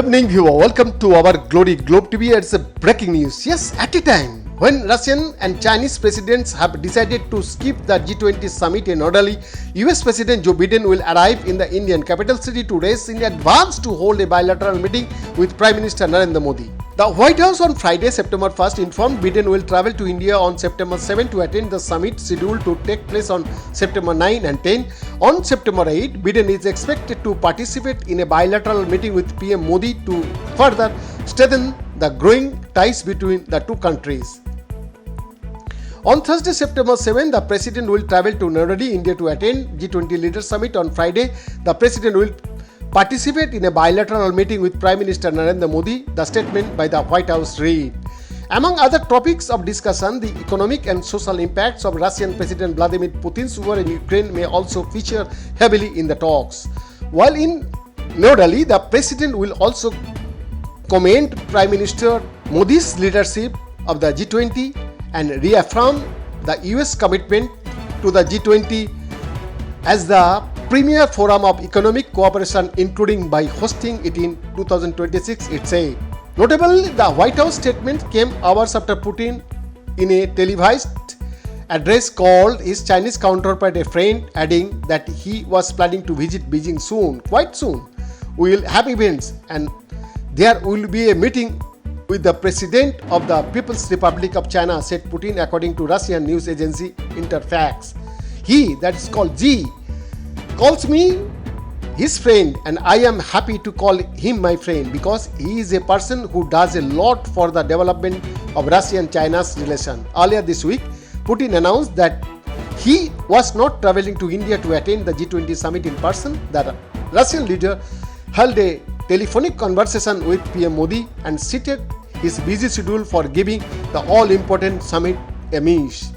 Evening viewer, welcome to our Glory Globe TV. It's a breaking news. Yes, at a time when Russian and Chinese presidents have decided to skip the G20 summit in Delhi, US President Joe Biden will arrive in the Indian capital city to race in advance to hold a bilateral meeting with Prime Minister Narendra Modi. The White House on Friday, September 1st, informed Biden will travel to India on September 7 to attend the summit scheduled to take place on September 9 and 10. On September 8, Biden is expected to participate in a bilateral meeting with PM Modi to further strengthen the growing ties between the two countries. On Thursday, September 7, the President will travel to New Delhi, India to attend G20 Leaders Summit. On Friday, the President will participate in a bilateral meeting with Prime Minister Narendra Modi, the statement by the White House read. Among other topics of discussion, the economic and social impacts of Russian President Vladimir Putin's war in Ukraine may also feature heavily in the talks. While in New Delhi, the President will also commend Prime Minister Modi's leadership of the G20 and reaffirm the US commitment to the G20 as the premier forum of economic cooperation, including by hosting it in 2026, it said. Notably, the White House statement came hours after Putin, in a televised address, called his Chinese counterpart a friend, adding that he was planning to visit Beijing soon, quite soon. We will have events and there will be a meeting with the President of the People's Republic of China, said Putin, according to Russian news agency Interfax. He, that is called G, calls me his friend, and I am happy to call him my friend because he is a person who does a lot for the development of Russia and China's relation. Earlier this week, Putin announced that he was not traveling to India to attend the G20 summit in person. The Russian leader held a telephonic conversation with PM Modi and cited his busy schedule for giving the all-important summit a miss.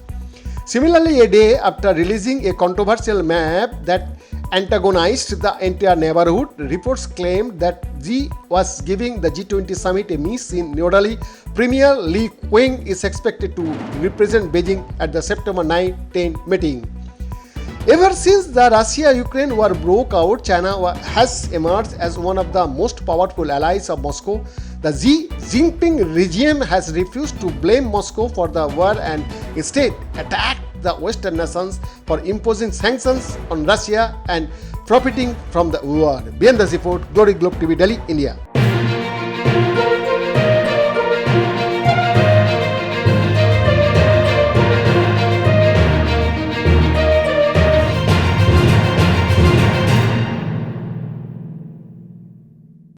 Similarly, a day after releasing a controversial map that antagonized the entire neighborhood, reports claimed that Xi was giving the G20 summit a miss in New Delhi. Premier Li Qiang is expected to represent Beijing at the September 9-10 meeting. Ever since the Russia-Ukraine war broke out, China has emerged as one of the most powerful allies of Moscow. The Xi Jinping regime has refused to blame Moscow for the war and instead attacked the Western nations for imposing sanctions on Russia and profiting from the war. Beyond the report, Glory Globe TV, Delhi, India.